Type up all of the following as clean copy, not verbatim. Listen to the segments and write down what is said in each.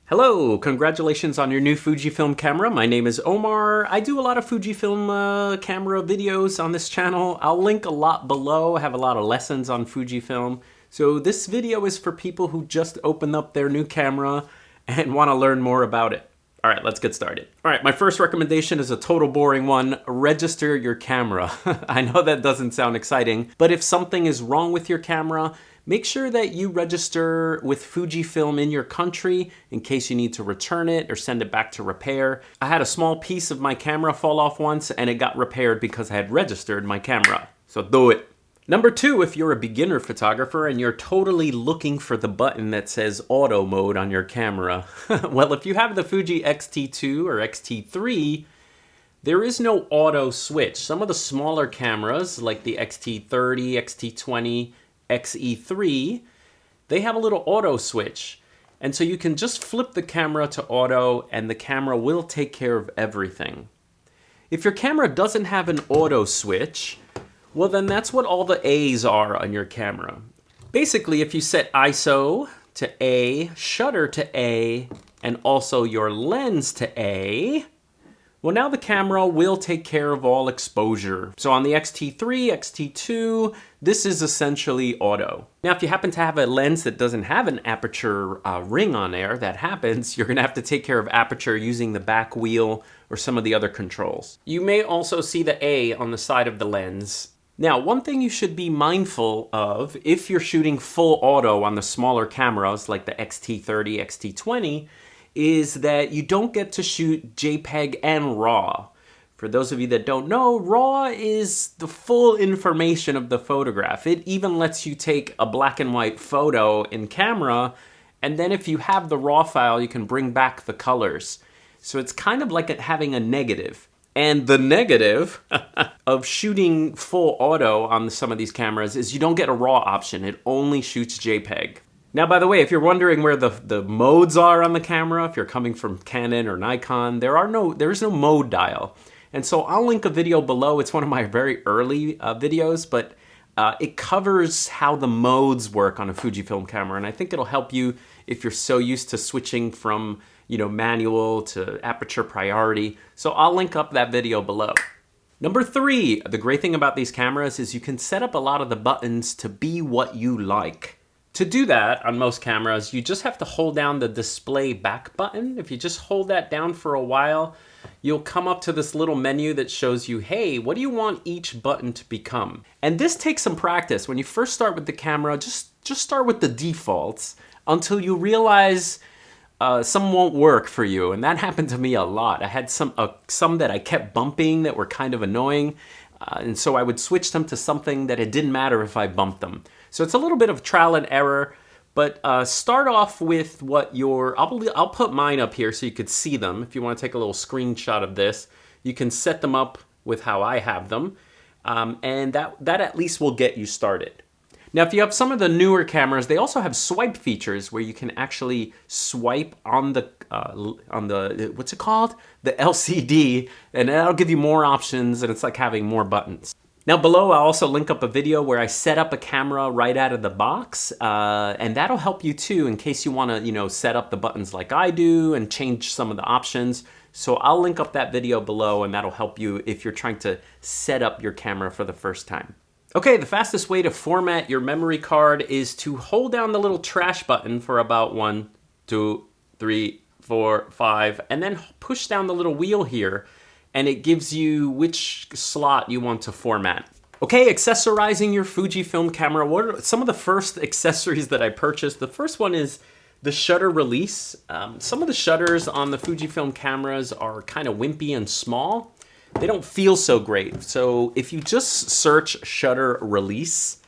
Hello, congratulations on your new Fujifilm camera. My name is Omar. I do a lot of Fujifilm camera videos on this channel. I'll link a lot below. I have a lot of lessons on Fujifilm. So this video is for people who just opened up their new camera and want to learn more about it. All right, let's get started. All right, my first recommendation is a total boring one. Register your camera. I know that doesn't sound exciting, but if something is wrong with your camera, make sure that you register with Fujifilm in your country in case you need to return it or send it back to repair. I had a small piece of my camera fall off once and it got repaired because I had registered my camera. So do it. Number two, if you're a beginner photographer and you're totally looking for the button that says auto mode on your camera, well, if you have the Fuji X-T2 or X-T3, there is no auto switch. Some of the smaller cameras like the X-T30, X-T20, XE3, they have a little auto switch. And so you can just flip the camera to auto and the camera will take care of everything. If your camera doesn't have an auto switch, well then that's what all the A's are on your camera. Basically, if you set ISO to A, shutter to A, and also your lens to A, well, now the camera will take care of all exposure. So on the X-T3, X-T2, this is essentially auto. Now, if you happen to have a lens that doesn't have an aperture ring on there, that happens, you're gonna have to take care of aperture using the back wheel or some of the other controls. You may also see the A on the side of the lens. Now, one thing you should be mindful of if you're shooting full auto on the smaller cameras like the X-T30, X-T20, is that you don't get to shoot JPEG and RAW. For those of you that don't know, RAW is the full information of the photograph. It even lets you take a black and white photo in camera, and then if you have the RAW file, you can bring back the colors. So it's kind of like having a negative. And the negative of shooting full auto on some of these cameras is you don't get a RAW option. It only shoots JPEG. Now, by the way, if you're wondering where the modes are on the camera, if you're coming from Canon or Nikon, there is no mode dial. And so I'll link a video below. It's one of my very early videos, but it covers how the modes work on a Fujifilm camera. And I think it'll help you if you're so used to switching from, manual to aperture priority. So I'll link up that video below. Number three, the great thing about these cameras is you can set up a lot of the buttons to be what you like. To do that on most cameras, you just have to hold down the display back button. If you just hold that down for a while, you'll come up to this little menu that shows you, hey, what do you want each button to become? And this takes some practice. When you first start with the camera, just start with the defaults until you realize some won't work for you. And that happened to me a lot. I had some that I kept bumping that were kind of annoying. And so I would switch them to something that it didn't matter if I bumped them. So it's a little bit of trial and error, but start off with what I'll put mine up here so you could see them. If you want to take a little screenshot of this, you can set them up with how I have them. And that at least will get you started. Now, if you have some of the newer cameras, they also have swipe features where you can actually swipe on the what's it called? The LCD, and that'll give you more options, and it's like having more buttons. Now below, I'll also link up a video where I set up a camera right out of the box, and that'll help you too in case you want to, set up the buttons like I do and change some of the options. So I'll link up that video below, and that'll help you if you're trying to set up your camera for the first time. Okay, the fastest way to format your memory card is to hold down the little trash button for about 1, 2, 3, 4, 5, and then push down the little wheel here, and it gives you which slot you want to format. Okay, accessorizing your Fujifilm camera. What are some of the first accessories that I purchased? The first one is the shutter release. Some of the shutters on the Fujifilm cameras are kind of wimpy and small. They don't feel so great. So if you just search shutter release,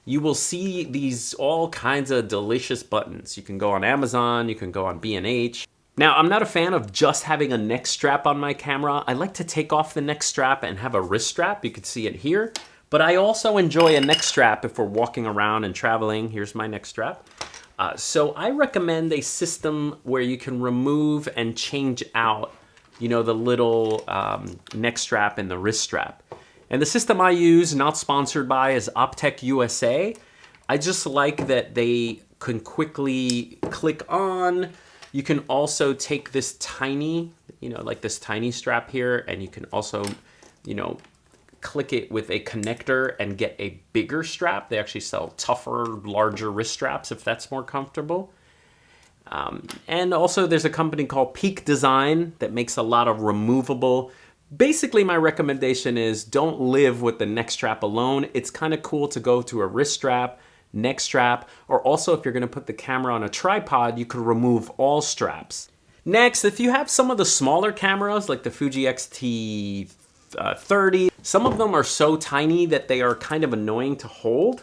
you will see these all kinds of delicious buttons. You can go on Amazon, you can go on B&H. Now, I'm not a fan of just having a neck strap on my camera. I like to take off the neck strap and have a wrist strap. You can see it here. But I also enjoy a neck strap if we're walking around and traveling. Here's my neck strap. So I recommend a system where you can remove and change out, the little neck strap and the wrist strap. And the system I use, not sponsored by, is Optech USA. I just like that they can quickly click on, You can also take this tiny, like this tiny strap here, and you can also, click it with a connector and get a bigger strap. They actually sell tougher, larger wrist straps if that's more comfortable. And also there's a company called Peak Design that makes a lot of removable. Basically, my recommendation is don't live with the neck strap alone. It's kind of cool to go to a wrist strap, neck strap, or also if you're going to put the camera on a tripod, you could remove all straps. Next, if you have some of the smaller cameras like the Fuji X-T30, some of them are so tiny that they are kind of annoying to hold.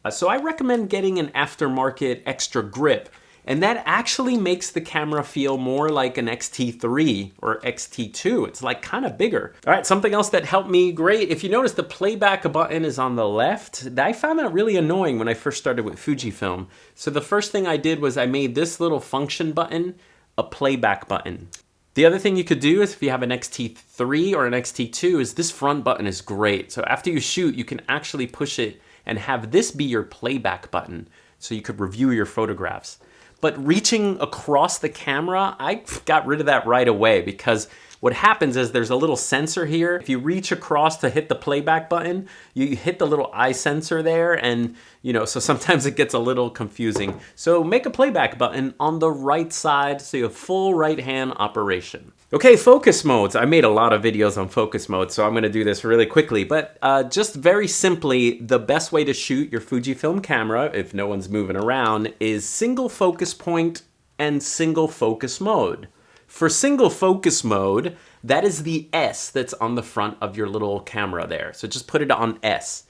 So I recommend getting an aftermarket extra grip. And that actually makes the camera feel more like an X-T3 or X-T2. It's like kind of bigger. All right, something else that helped me great. If you notice, the playback button is on the left. I found that really annoying when I first started with Fujifilm. So the first thing I did was I made this little function button a playback button. The other thing you could do is if you have an X-T3 or an X-T2 is this front button is great. So after you shoot, you can actually push it and have this be your playback button. So you could review your photographs. But reaching across the camera, I got rid of that right away because what happens is there's a little sensor here. If you reach across to hit the playback button, you hit the little eye sensor there and, so sometimes it gets a little confusing. So make a playback button on the right side so you have full right hand operation. Okay, focus modes. I made a lot of videos on focus modes, so I'm gonna do this really quickly. But just very simply, the best way to shoot your Fujifilm camera, if no one's moving around, is single focus point and single focus mode. For single focus mode, that is the S that's on the front of your little camera there. So just put it on S.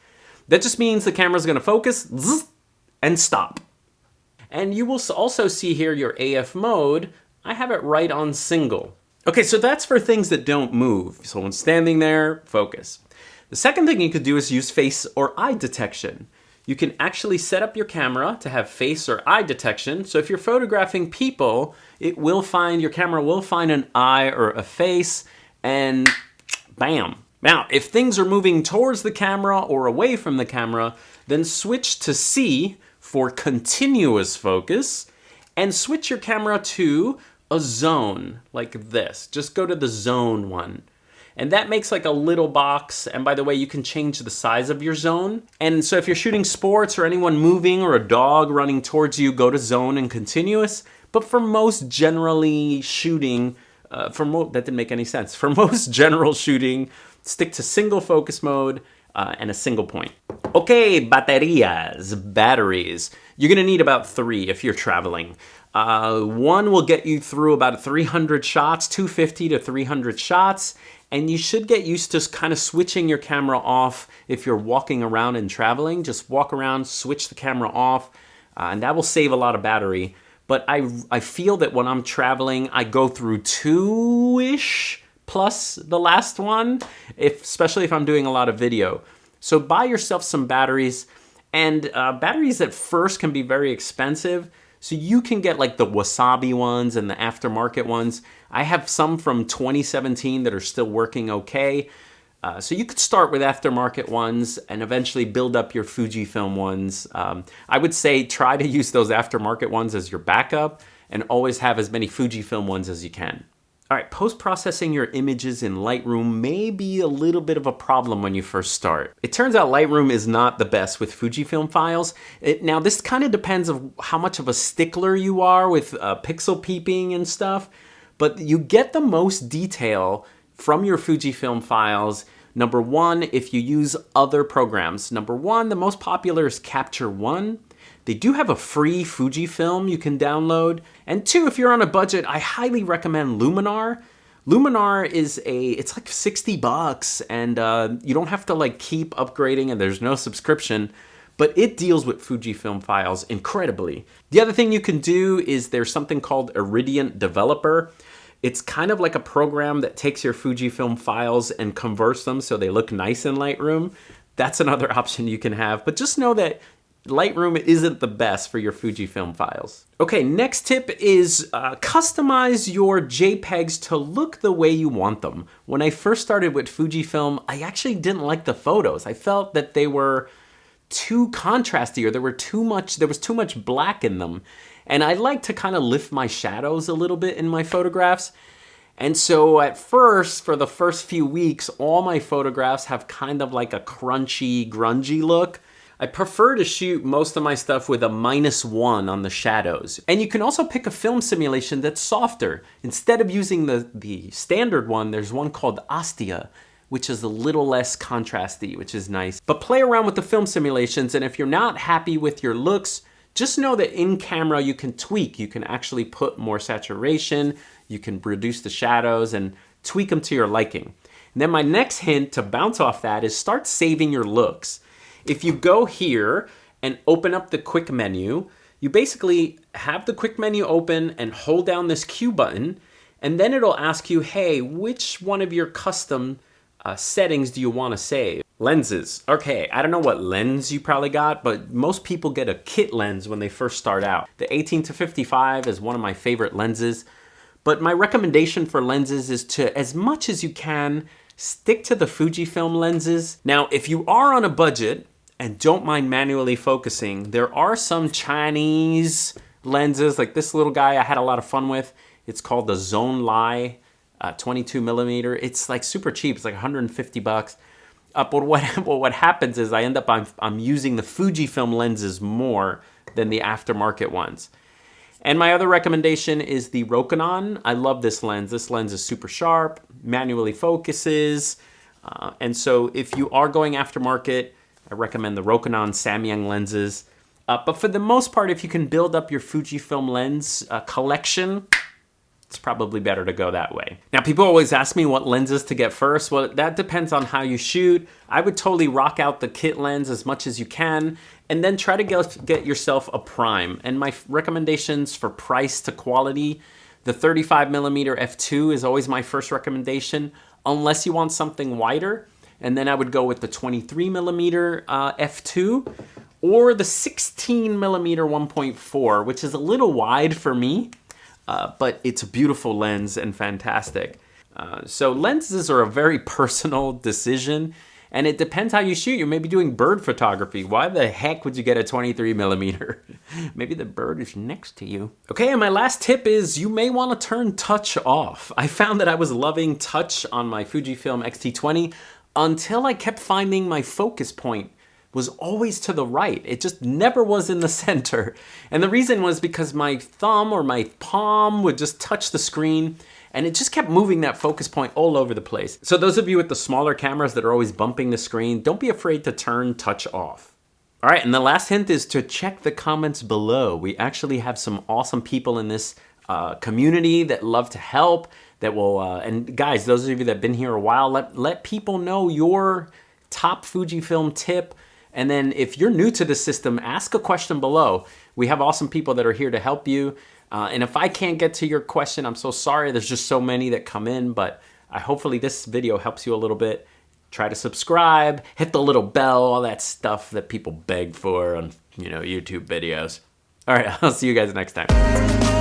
That just means the camera's gonna focus and stop. And you will also see here your AF mode. I have it right on single. Okay, so that's for things that don't move. So when standing there, focus. The second thing you could do is use face or eye detection. You can actually set up your camera to have face or eye detection. So if you're photographing people, your camera will find an eye or a face and bam. Now, if things are moving towards the camera or away from the camera, then switch to C for continuous focus and switch your camera to a zone like this. Just go to the zone one. And that makes like a little box. And by the way, you can change the size of your zone. And so if you're shooting sports or anyone moving or a dog running towards you, go to zone and continuous. But for most generally shooting, that didn't make any sense. For most general shooting, stick to single focus mode and a single point. Okay, batteries. You're gonna need about 3 if you're traveling. One will get you through about 300 shots, 250 to 300 shots, and you should get used to kind of switching your camera off if you're walking around and traveling. Just walk around, switch the camera off, and that will save a lot of battery. But I feel that when I'm traveling, I go through 2-ish plus the last one, especially if I'm doing a lot of video. So buy yourself some batteries, and batteries at first can be very expensive. So you can get like the Wasabi ones and the aftermarket ones. I have some from 2017 that are still working okay. So you could start with aftermarket ones and eventually build up your Fujifilm ones. I would say try to use those aftermarket ones as your backup and always have as many Fujifilm ones as you can. All right, post-processing your images in Lightroom may be a little bit of a problem when you first start. It turns out Lightroom is not the best with Fujifilm files. Now, this kind of depends on how much of a stickler you are with pixel peeping and stuff, but you get the most detail from your Fujifilm files. Number one, if you use other programs. Number one, the most popular is Capture One. They do have a free Fujifilm you can download. And 2, if you're on a budget, I highly recommend Luminar. Luminar it's like $60 and you don't have to like keep upgrading and there's no subscription, but it deals with Fujifilm files incredibly. The other thing you can do is there's something called Iridian Developer. It's kind of like a program that takes your Fujifilm files and converts them so they look nice in Lightroom. That's another option you can have, but just know that Lightroom isn't the best for your Fujifilm files. Okay, next tip is customize your JPEGs to look the way you want them. When I first started with Fujifilm, I actually didn't like the photos. I felt that they were too contrasty or there was too much black in them. And I like to kind of lift my shadows a little bit in my photographs. And so at first, for the first few weeks, all my photographs have kind of like a crunchy, grungy look. I prefer to shoot most of my stuff with a -1 on the shadows. And you can also pick a film simulation that's softer. Instead of using the standard one, there's one called Astia, which is a little less contrasty, which is nice. But play around with the film simulations, and if you're not happy with your looks, just know that in camera you can tweak. You can actually put more saturation, you can reduce the shadows and tweak them to your liking. And then my next hint to bounce off that is start saving your looks. If you go here and open up the quick menu, you basically have the quick menu open and hold down this Q button, and then it'll ask you, hey, which one of your custom settings do you want to save? Lenses. Okay, I don't know what lens you probably got, but most people get a kit lens when they first start out. The 18-55 is one of my favorite lenses, but my recommendation for lenses is to, as much as you can, stick to the Fujifilm lenses. Now, if you are on a budget and don't mind manually focusing, there are some Chinese lenses, like this little guy I had a lot of fun with. It's called the Zone Lai 22mm. It's like super cheap. It's like 150 bucks. But what happens is I end up, I'm using the Fujifilm lenses more than the aftermarket ones. And my other recommendation is the Rokinon. I love this lens. This lens is super sharp, manually focuses. And so if you are going aftermarket, I recommend the Rokinon Samyang lenses. But for the most part, if you can build up your Fujifilm lens collection, it's probably better to go that way. Now, people always ask me what lenses to get first. Well, that depends on how you shoot. I would totally rock out the kit lens as much as you can, and then try to get yourself a prime. And my recommendations for price to quality, the 35mm f2 is always my first recommendation, unless you want something wider. And then I would go with the 23mm f2, or the 16mm 1.4, which is a little wide for me. But it's a beautiful lens and fantastic. So lenses are a very personal decision, and it depends how you shoot. You may be doing bird photography. Why the heck would you get a 23mm? Maybe the bird is next to you. Okay, and my last tip is you may want to turn touch off. I found that I was loving touch on my Fujifilm X-T20 until I kept finding my focus point was always to the right. It just never was in the center. And the reason was because my thumb or my palm would just touch the screen, and it just kept moving that focus point all over the place. So those of you with the smaller cameras that are always bumping the screen, don't be afraid to turn touch off. All right, and the last hint is to check the comments below. We actually have some awesome people in this community that love to help, that will, and guys, those of you that have been here a while, let people know your top Fujifilm tip. And then if you're new to the system, ask a question below. We have awesome people that are here to help you. And if I can't get to your question, I'm so sorry. There's just so many that come in, but hopefully this video helps you a little bit. Try to subscribe, hit the little bell, all that stuff that people beg for on, YouTube videos. All right, I'll see you guys next time.